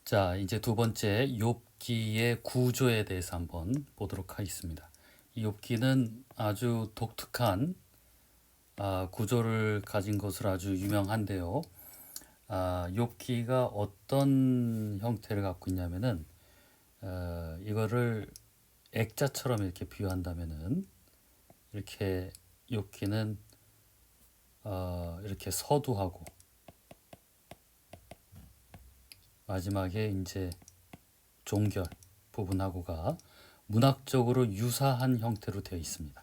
자, 이제 두 번째 욥기의 구조에 대해서 한번 보도록 하겠습니다. 이 욥기는 아주 독특한 구조를 가진 것으로 아주 유명한데요. 욥기가 어떤 형태를 갖고 있냐면은 이거를 액자처럼 이렇게 비유한다면은 이렇게 욥기는 이렇게 서두하고 마지막에 이제 종결 부분하고가 문학적으로 유사한 형태로 되어 있습니다.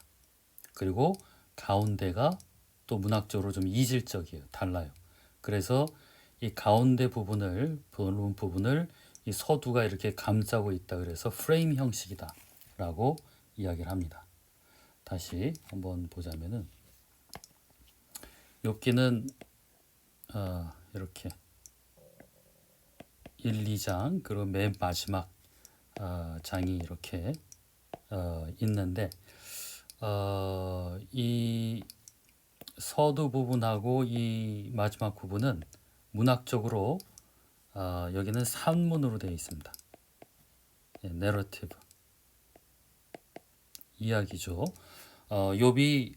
그리고 가운데가 또 문학적으로 좀 이질적이에요. 달라요. 그래서 이 가운데 부분을 본문 부분을 이 서두가 이렇게 감싸고 있다. 그래서 프레임 형식이다라고 이야기를 합니다. 다시 한번 보자면은 욥기는 이렇게 1, 2장 그리고 맨 마지막 장이 이렇게 있는데 이 서두 부분하고 이 마지막 부분은 문학적으로 여기는 산문으로 되어 있습니다. 내러티브 이야기죠. 욥이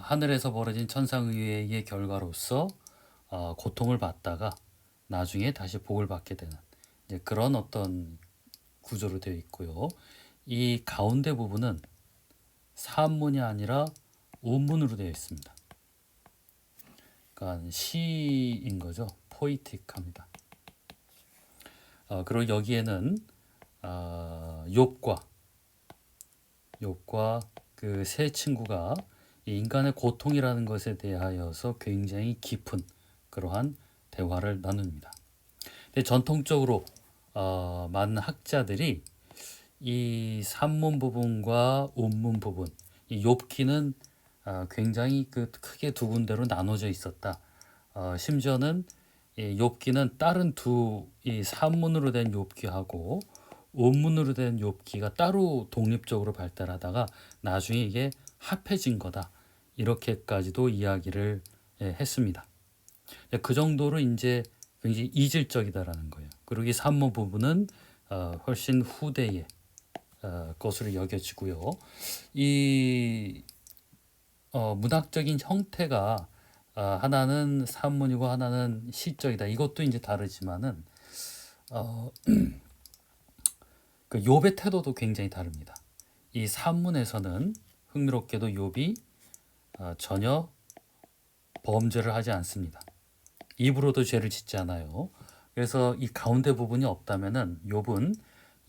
하늘에서 벌어진 천상의회의 결과로서 고통을 받다가 나중에 다시 복을 받게 되는 이제 그런 어떤 구조로 되어 있고요. 이 가운데 부분은 산문이 아니라 운문으로 되어 있습니다. 그러니까 시인 거죠. 포이틱합니다. 그리고 여기에는 욥과 그 세 친구가 이 인간의 고통이라는 것에 대하여서 굉장히 깊은 그러한 대화를 나눕니다. 근데 전통적으로 많은 학자들이 이 산문 부분과 운문 부분, 이 욥기는 굉장히 크게 두 군데로 나눠져 있었다. 심지어는 이 욥기는 다른 이 산문으로 된 욥기하고 운문으로 된 욥기가 따로 독립적으로 발달하다가 나중에 이게 합해진 거다. 이렇게까지도 이야기를 했습니다. 그 정도로 이제 굉장히 이질적이다라는 거예요. 그리고 이 산문 부분은 훨씬 후대의 것으로 여겨지고요. 이 문학적인 형태가 하나는 산문이고 하나는 시적이다. 이것도 이제 다르지만은 그 욥의 태도도 굉장히 다릅니다. 이 산문에서는 흥미롭게도 욥이 전혀 범죄를 하지 않습니다. 입으로도 죄를 짓지 않아요. 그래서 이 가운데 부분이 없다면은 욥은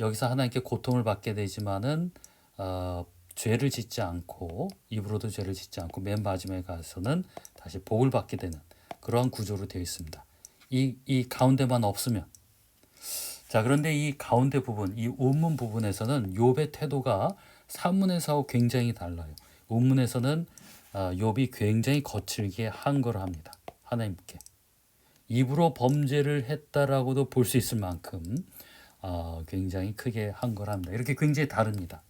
여기서 하나님께 고통을 받게 되지만은 죄를 짓지 않고 입으로도 죄를 짓지 않고 맨 마지막에 가서는 다시 복을 받게 되는 그러한 구조로 되어 있습니다. 이 가운데만 없으면 자 그런데 이 가운데 부분 이 운문 부분에서는 욥의 태도가 산문에서하고 굉장히 달라요. 운문에서는 욥이 굉장히 거칠게 항거를 합니다. 하나님께 입으로 범죄를 했다라고도 볼 수 있을 만큼 굉장히 크게 항거를 합니다. 이렇게 굉장히 다릅니다.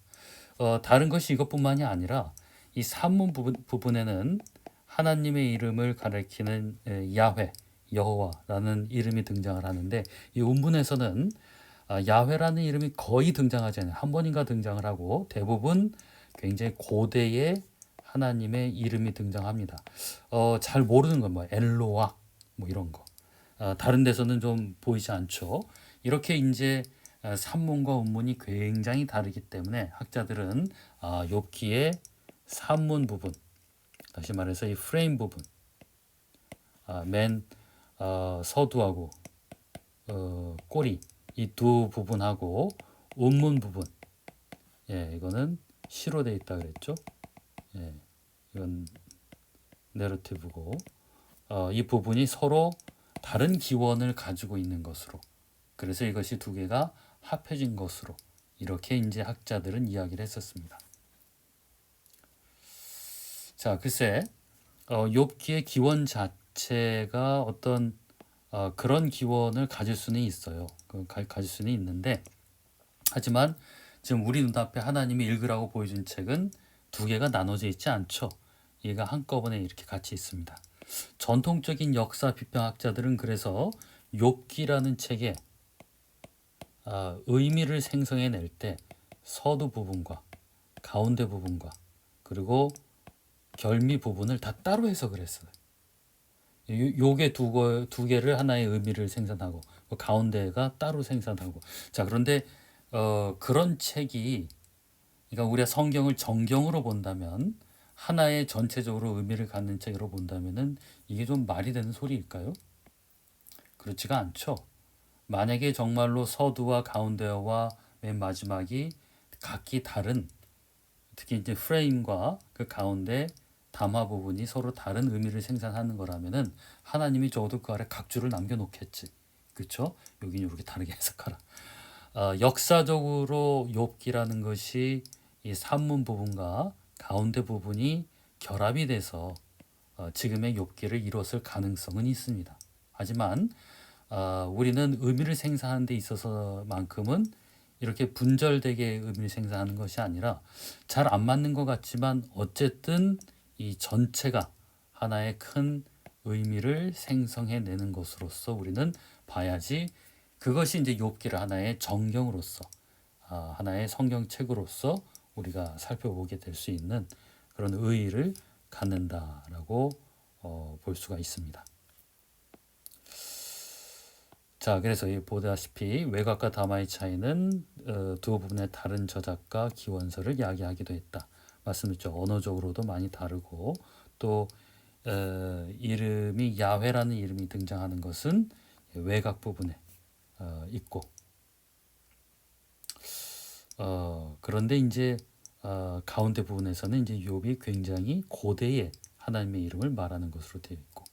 다른 것이 이것뿐만이 아니라 이 산문 부분에는 하나님의 이름을 가리키는 야훼, 여호와라는 이름이 등장을 하는데 이 운문에서는 야훼라는 이름이 거의 등장하지 않아요. 한 번인가 등장을 하고 대부분 굉장히 고대의 하나님의 이름이 등장합니다. 잘 모르는 건 뭐 엘로와 뭐 이런 거. 다른 데서는 좀 보이지 않죠. 이렇게 이제 산문과 운문이 굉장히 다르기 때문에 학자들은 욥기의 산문 부분, 다시 말해서 이 프레임 부분, 맨 서두하고 꼬리 이 두 부분하고 운문 부분, 이거는 시로 돼 있다 그랬죠. 이건 내러티브고 이 부분이 서로 다른 기원을 가지고 있는 것으로 그래서 이것이 두 개가 합해진 것으로 이렇게 이제 학자들은 이야기를 했었습니다. 자, 글쎄 욥기의 기원 자체가 어떤 그런 기원을 가질 수는 있어요. 가질 수는 있는데 하지만 지금 우리 눈앞에 하나님이 읽으라고 보여준 책은 두 개가 나눠져 있지 않죠. 얘가 한꺼번에 이렇게 같이 있습니다. 전통적인 역사 비평학자들은 그래서 욥기라는 책에 의미를 생성해낼 때 서두 부분과 가운데 부분과 그리고 결미 부분을 다 따로 해석을 했어요. 요게 두 개를 하나의 의미를 생산하고 그 가운데가 따로 생산하고. 자, 그런데 그런 책이, 그러니까 우리가 성경을 정경으로 본다면, 하나의 전체적으로 의미를 갖는 책으로 본다면은 이게 좀 말이 되는 소리일까요? 그렇지가 않죠. 만약에 정말로 서두와 가운데와 맨 마지막이 각기 다른, 특히 이제 프레임과 그 가운데 담화 부분이 서로 다른 의미를 생산하는 거라면은 하나님이 적어도 그 아래 각주를 남겨놓겠지. 그렇죠? 여긴 이렇게 다르게 해석하라. 역사적으로 욥기라는 것이 이 산문 부분과 가운데 부분이 결합이 돼서 지금의 욥기를 이뤘을 가능성은 있습니다. 하지만 우리는 의미를 생산하는 데 있어서만큼은 이렇게 분절되게 의미를 생산하는 것이 아니라, 잘 안 맞는 것 같지만 어쨌든 이 전체가 하나의 큰 의미를 생성해내는 것으로서 우리는 봐야지, 그것이 이제 욥기를 하나의 정경으로서, 하나의 성경책으로서 우리가 살펴보게 될 수 있는 그런 의의를 갖는다라고 볼 수가 있습니다. 자, 그래서 보다시피 외곽과 담화의 차이는 두 부분의 다른 저작과 기원서를 이야기하기도 했다. 말씀드렸죠. 언어적으로도 많이 다르고, 또 이름이 야훼라는 이름이 등장하는 것은 외곽 부분에 있고, 그런데 이제 가운데 부분에서는 이제 욥이 굉장히 고대의 하나님의 이름을 말하는 것으로 되어 있고.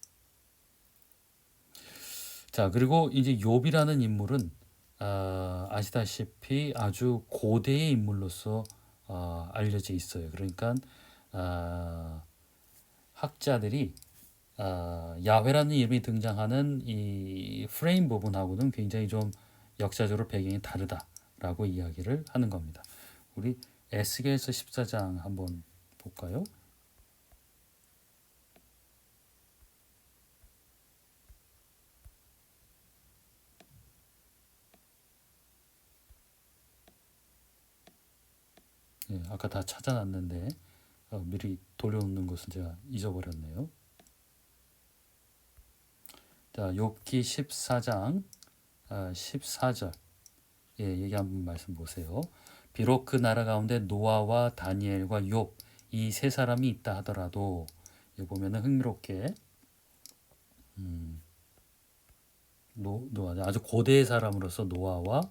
자, 그리고 이제 욥이라는 인물은 아시다시피 아주 고대의 인물로서 알려져 있어요. 그러니까 학자들이 야훼라는 이름이 등장하는 이 프레임 부분하고는 굉장히 좀 역사적으로 배경이 다르다라고 이야기를 하는 겁니다. 우리 에스겔서 14장 한번 볼까요? 예, 아까 다 찾아놨는데 미리 돌려놓는 것은 제가 잊어버렸네요. 자, 욥기 14장 14절, 예, 얘기 한번 말씀 보세요. 비록 그 나라 가운데 노아와 다니엘과 욥 이 세 사람이 있다 하더라도, 여기 보면은 흥미롭게 아주 고대의 사람으로서 노아와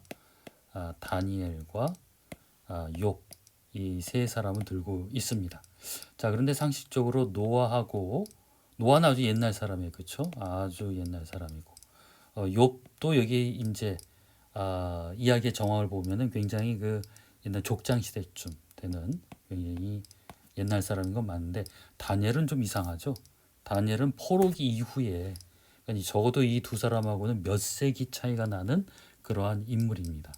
다니엘과 욥 이 세 사람을 들고 있습니다. 자, 그런데 상식적으로 노아는 아주 옛날 사람이에요, 그렇죠? 아주 옛날 사람이고, 욥도 여기 이제 이야기의 정황을 보면은 굉장히 그 옛날 족장 시대쯤 되는 굉장히 옛날 사람인 건 맞는데, 다니엘은 좀 이상하죠. 다니엘은 포로기 이후에, 그러니까 적어도 이 두 사람하고는 몇 세기 차이가 나는 그러한 인물입니다.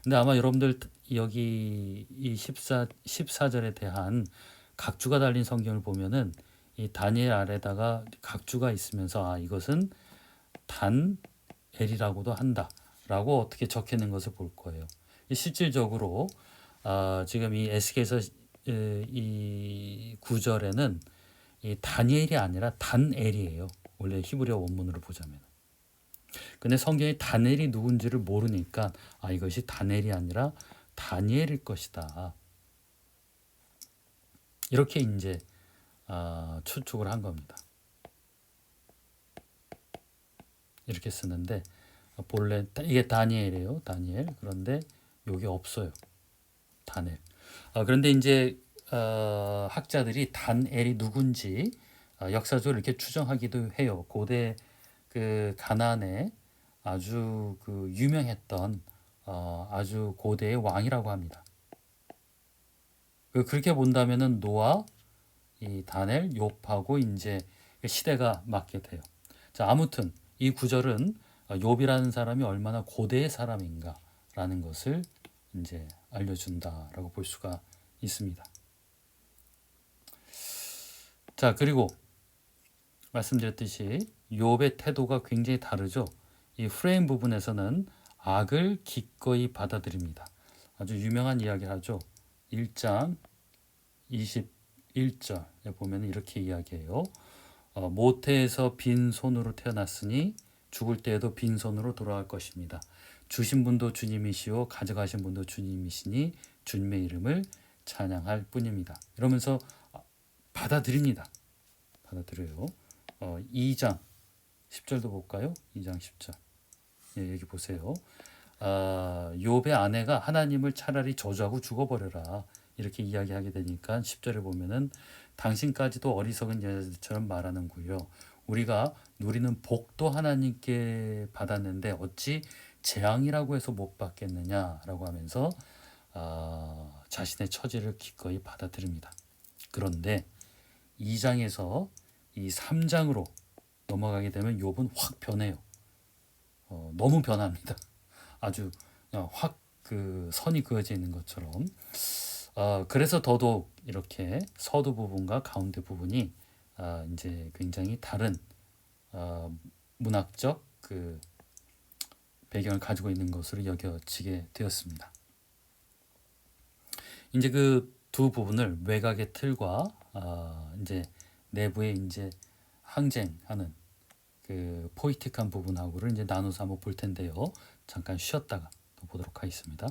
근데 아마 여러분들 여기 이 14절에 대한 각주가 달린 성경을 보면은 이 다니엘 아래다가 각주가 있으면서 이것은 단엘이라고도 한다라고 어떻게 적혀있는 것을 볼 거예요. 실질적으로 지금 이 에스겔서 이 9절에는 이 다니엘이 아니라 단엘이에요. 원래 히브리어 원문으로 보자면. 근데 성경에 다니엘이 누군지를 모르니까 이것이 다니엘이 아니라 다니엘일 것이다. 이렇게 이제 추측을 한 겁니다. 이렇게 쓰는데 본래 이게 다니엘이에요. 다니엘. 그런데 여기 없어요. 다니엘. 그런데 이제 학자들이 다니엘이 누군지 역사적으로 이렇게 추정하기도 해요. 고대 그 가나안에 아주 그 유명했던 아주 고대의 왕이라고 합니다. 그렇게 본다면은 노아, 이 다니엘, 욥하고 이제 시대가 맞게 돼요. 자, 아무튼 이 구절은 욥이라는 사람이 얼마나 고대의 사람인가라는 것을 이제 알려준다라고 볼 수가 있습니다. 자, 그리고 말씀드렸듯이 욥의 태도가 굉장히 다르죠. 이 프레임 부분에서는 악을 기꺼이 받아들입니다. 아주 유명한 이야기를 하죠. 1장 21절에 보면 이렇게 이야기해요. 모태에서 빈손으로 태어났으니 죽을 때에도 빈손으로 돌아갈 것입니다. 주신 분도 주님이시오 가져가신 분도 주님이시니 주님의 이름을 찬양할 뿐입니다. 이러면서 받아들입니다. 받아들여요. 2장 10절도 볼까요? 2장 10절. 예, 여기 보세요. 욥의 아내가 하나님을 차라리 저주하고 죽어버려라 이렇게 이야기하게 되니까 10절에 보면은 당신까지도 어리석은 여자들처럼 말하는구요. 우리가 누리는 복도 하나님께 받았는데 어찌 재앙이라고 해서 못 받겠느냐라고 하면서 자신의 처지를 기꺼이 받아들입니다. 그런데 2장에서 이 3장으로 넘어가게 되면 욥은 확 변해요. 너무 변합니다. 아주 확 그 선이 그어져 있는 것처럼. 그래서 더더욱 이렇게 서두 부분과 가운데 부분이 이제 굉장히 다른 문학적 그 배경을 가지고 있는 것으로 여겨지게 되었습니다. 이제 그 두 부분을 외곽의 틀과 이제 내부에 이제 항쟁하는 그 포이틱한 부분하고를 이제 나눠서 한번 볼 텐데요. 잠깐 쉬었다가 또 보도록 하겠습니다.